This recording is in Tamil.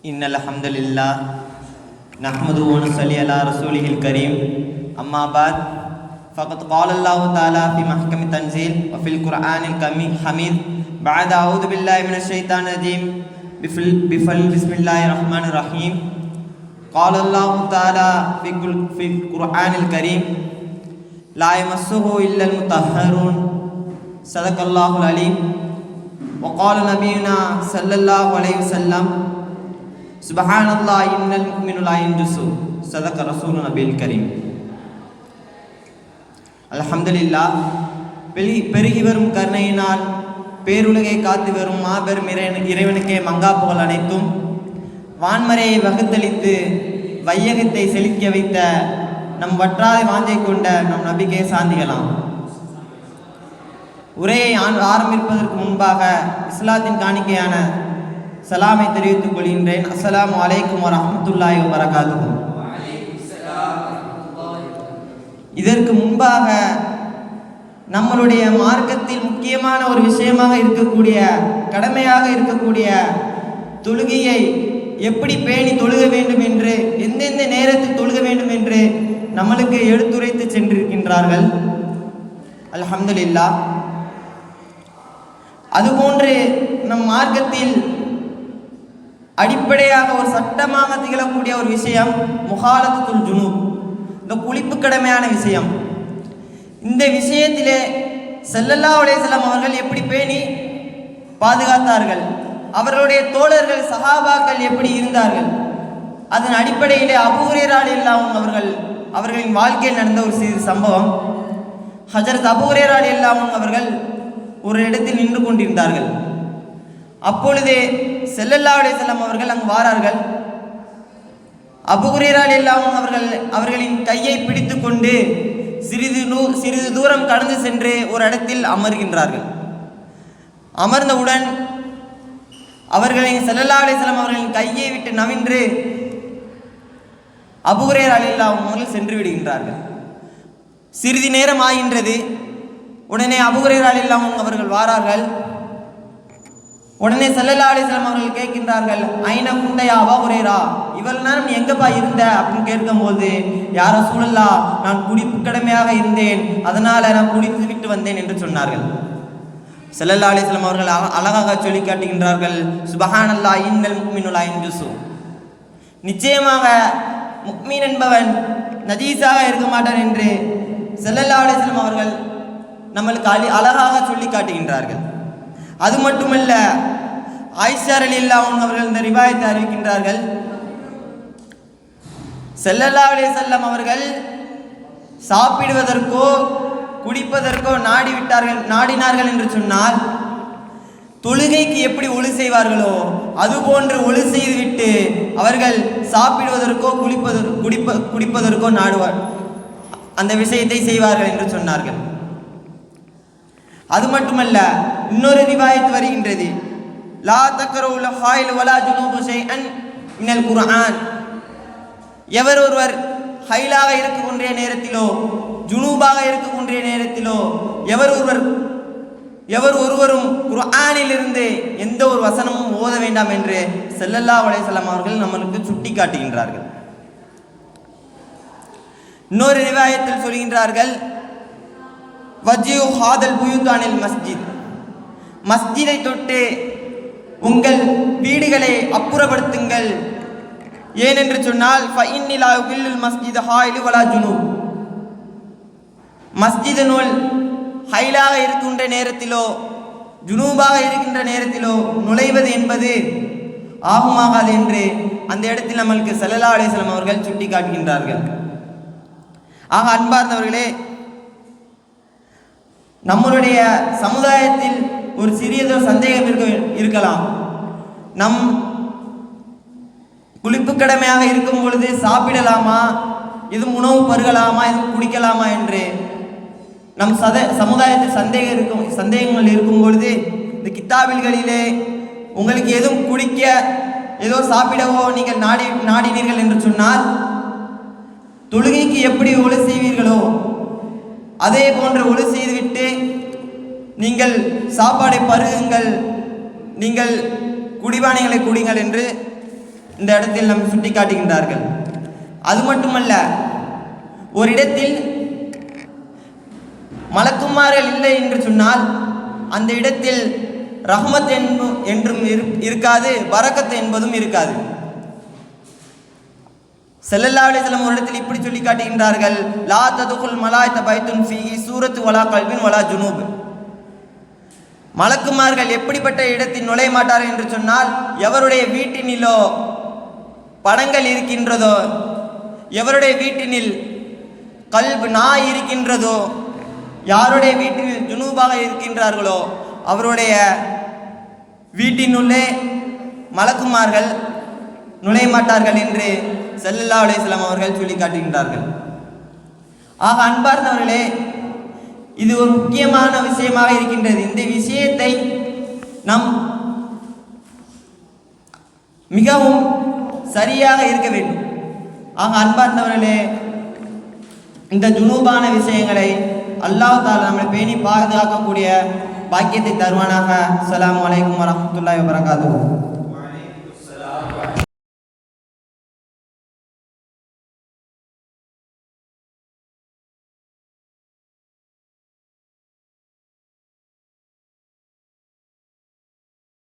இன்னல் ஹம்துலில்லாஹ் நஹ்மதுஹு வ நுஸல்லி அலா ரசூலிஹில் கரீம் அம்மா பாத் ஃபகத் क़ாலல்லாஹு தஆலா ஃபி மஹ்கமி தன்ஸீல் வ ஃபில் குர்ஆனில் ஹமீத் பஅத அஊது பில்லாஹி மினஷ் ஷைத்தானிர் ரஜீம் பிஸ்மில்லாஹிர் ரஹ்மானிர் ரஹீம் क़ாலல்லாஹு தஆலா ஃபில் குர்ஆனில் கரீம் லா யமஸ்ஸுஹு இல்லல் முத்தஹ்ஹரூன் ஸதகல்லாஹுல் அலீம் வ क़ால நபியுனா ஸல்லல்லாஹு அலைஹி வஸல்லம் சுப்ஹானல்லாஹ் இன்னல் முஃமினு லா யன்ஜுஸு ஸதக ரசூலுன் நபில் கரீம். அல்ஹம்துலில்லாஹ். பெருகி வரும் கருணையினால் பேருலகை காத்து வரும் மாபெரும் இறைவனுக்கே மங்கா புகழ் அனைத்தும். வான்மறையை வகுத்தளித்து வையகத்தை செழிக்க வைத்த நம் வற்றாத வாஞ்சை கொண்ட நம் நபிக்கே சாந்திகளாம். உரையை ஆரம்பிப்பதற்கு முன்பாக இஸ்லாத்தின் காணிக்கையான சலாமை தெரிவித்துக் கொள்கின்றேன். அஸ்ஸலாமு அலைக்கும் வரஹ்மத்துல்லாஹி வபரகாத்துஹு. இதற்கு முன்பாக நம்மளுடைய மார்க்கத்தில் முக்கியமான ஒரு விஷயமாக இருக்கக்கூடிய கடமையாக இருக்கக்கூடிய தொழுகையை எப்படி பேணி தொழுக வேண்டும் என்று, எந்தெந்த நேரத்தில் தொழுக வேண்டும் என்று நம்மளுக்கு எடுத்துரைத்து சென்றிருக்கின்றார்கள். அல்ஹம்துலில்லாஹ். அதுபோன்று நம் மார்க்கத்தில் அடிப்படையாக ஒரு சட்டமாக திகழக்கூடிய ஒரு விஷயம் முகாலத்துல் ஜுனூப், இந்த குளிப்பு கடமையான விஷயம். இந்த விஷயத்திலே ஸல்லல்லாஹு அலைஹி வஸல்லம் அவர்கள் எப்படி பேணி பாதுகாத்தார்கள், அவர்களுடைய தோழர்கள் சஹாபாக்கள் எப்படி இருந்தார்கள், அதன் அடிப்படையிலே அபூ ஹுரைரா ரலியல்லாஹு அன்ஹு அவர்களின் வாழ்க்கையில் நடந்த ஒரு சிறு சம்பவம். ஹஜ்ரத் அபூ ஹுரைரா ரலியல்லாஹு அன்ஹு அவர்கள் ஒரு இடத்தில் நின்று கொண்டிருந்தார்கள். அப்பொழுதே ஸல்லல்லாஹு அலைஹி வஸல்லம் அவர்கள் அங்கு வாரார்கள். அபூ ஹுரைரா ரலியல்லாஹு அன்ஹு அவர்களின் கையை பிடித்து கொண்டு சிறிது தூரம் கடந்து சென்று ஒரு இடத்தில் அமர்கின்றார்கள். அமர்ந்தவுடன் அவர்களின் ஸல்லல்லாஹு அலைஹி வஸல்லம் அவர்களின் கையை விட்டு நவின்று அபூ ஹுரைரா ரலியல்லாஹு அன்ஹு அவர்கள் சென்று விடுகின்றார்கள். சிறிது நேரம் ஆகின்றது. உடனே அபூ ஹுரைரா ரலியல்லாஹு அன்ஹு அவர்கள் வாரார்கள். உடனே ஸல்லல்லாஹு அலைஹி வஸல்லம் அவர்கள் கேட்கின்றார்கள், ஐன குந்த யா அபூ ஹுரைரா, இவ்வளவு நேரம் நீ எங்கப்பா இருந்த அப்படின்னு கேட்கும்போது, யா ரசூலல்லாஹ், நான் குடிப்பு கடமையாக இருந்தேன், அதனால நான் குடித்து விட்டு வந்தேன் என்று சொன்னார்கள். ஸல்லல்லாஹு அலைஹி வஸல்லம் அவர்கள் அழகாக சொல்லி காட்டுகின்றார்கள், சுப்ஹானல்லாஹ் இன்னல் முஃமினு லா யன்ஜுஸு, நிச்சயமாக முஃமின் என்பவன் நஜீஸாக இருக்க மாட்டான் என்று ஸல்லல்லாஹு அலைஹி வஸல்லம் அவர்கள் நம்மளுக்கு அழகாக சொல்லி காட்டுகின்றார்கள். அது மட்டுமல்ல, ஆயிஷா ரலியல்லாஹு அன்ஹா அவர்கள் இந்த ரிவாயத்தை அறிவிக்கின்றார்கள், ஸல்லல்லாஹு அலைஹி வஸல்லம் அவர்கள் சாப்பிடுவதற்கோ குடிப்பதற்கோ நாடினார்கள் என்று சொன்னால், தொழுகைக்கு எப்படி ஒழு செய்வார்களோ அதுபோன்று ஒழு செய்துவிட்டு அவர்கள் சாப்பிடுவதற்கோ குடிப்பதற்கோ நாடுவார், அந்த விஷயத்தை செய்வார்கள் என்று சொன்னார்கள். அது மட்டுமல்ல, இன்னொரு ரிவாயத் வருகின்றது, லா தக்ரவுல் ஹாயில் வலா ஜுனூபு ஷைஅன் மினல் குர்ஆன், எவர் ஒருவர் ஹைலாக இருக்கக்கூடிய நேரத்திலோ ஜுனூபாக இருக்கக்கூடிய நேரத்திலோ எவர் ஒருவரும் குர்ஆனிலிருந்து எந்த ஒரு வசனமும் ஓத வேண்டாம் என்று ஸல்லல்லாஹு அலைஹி வஸல்லம் அவர்கள் நம்மளுக்கு சுட்டி காட்டுகின்றார்கள். இன்னொரு ரிவாயத்தில் சொல்கின்றார்கள், வஜ்யு ஹாதல் புயூத்தானில் மஸ்ஜித், மஸ்ஜிதை தொட்டு உங்கள் வீடுகளை அப்புறப்படுத்துங்கள். ஏனென்று சொன்னால், ஃபஇன்னி லா யுஹில்லுல் மஸ்ஜித ஹாயிலு வலா ஜுனூப், மஸ்ஜிதினுள் ஹைலாக இருக்கின்ற நேரத்திலோ ஜுனூபாக இருக்கின்ற நேரத்திலோ நுழைவது என்பது ஆகுமாகாது என்று அந்த இடத்தில் நம்மளுக்கு ஸல்லல்லாஹு அலைஹி வஸல்லம் அவர்கள் சுட்டி காட்டுகின்றார்கள். ஆக அன்பார்ந்தவர்களே, நம்மளுடைய சமுதாயத்தில் ஒரு சிறியதோ சந்தேகம் இருக்கலாம். நம் குளிப்பு கடமையாக இருக்கும் பொழுது சாப்பிடலாமா, எதுவும் உணவு பருகலாமா, எதுவும் குடிக்கலாமா என்று நம் சமுதாயத்தில் சந்தேகங்கள் இருக்கும் பொழுது, இந்த கித்தாபில்களிலே உங்களுக்கு எதுவும் குடிக்க ஏதோ சாப்பிடவோ நீங்கள் நாடினீர்கள் என்று சொன்னால், தொழுகைக்கு எப்படி ஒழு செய்வீர்களோ அதே போன்று ஒழு செய்துவிட்டு நீங்கள் சாப்பாடை பருகுங்கள், நீங்கள் குடிபானைகளை குடிங்கள் என்று இந்த இடத்தில் நம்ம சுட்டி காட்டுகின்றார்கள். அது மட்டுமல்ல, ஒரு இடத்தில் மலக்குமார்கள் இல்லை என்று சொன்னால் அந்த இடத்தில் ரஹ்மத் என்றும் இருக்காது, பரக்கத் என்பதும் இருக்காது. ஸல்லல்லாஹு அலைஹி வஸல்லம் ஒரு இடத்தில் இப்படி சொல்லி காட்டுகின்றார்கள், லா ததுகுல் மலாயிக பைத்துன் ஃபீஹி சூரத்து வலா கல்பின் வலா ஜுனூப். மலக்குமார்கள் எப்படிப்பட்ட இடத்தில் நுழைய மாட்டார்கள் என்று சொன்னால், எவருடைய வீட்டினிலோ படங்கள் இருக்கின்றதோ, எவருடைய வீட்டினில் கல்பு நாய் இருக்கின்றதோ, யாருடைய வீட்டில் ஜுனூபாக இருக்கின்றார்களோ அவருடைய வீட்டினுள்ளே மலக்குமார்கள் நுழைய மாட்டார்கள் என்று ஸல்லல்லாஹு அலைஹி வஸல்லம் அவர்கள் சொல்லி காட்டுகின்றார்கள். ஆக அன்பார்ந்தவர்களே, இது ஒரு முக்கியமான விஷயமாக இருக்கின்றது. இந்த விஷயத்தை நாம் மிகவும் சரியாக இருக்க வேண்டும். ஆக அன்பார்ந்தவர்களே, இந்த ஜுனூபான விஷயங்களை அல்லாஹ் தஆலா நம்மை பேணி பாதுகாக்கக்கூடிய பாக்கியத்தை தருவானாக. அஸ்ஸலாமு அலைக்கும் வரஹ்மத்துல்லாஹி வபரகாத்துஹு.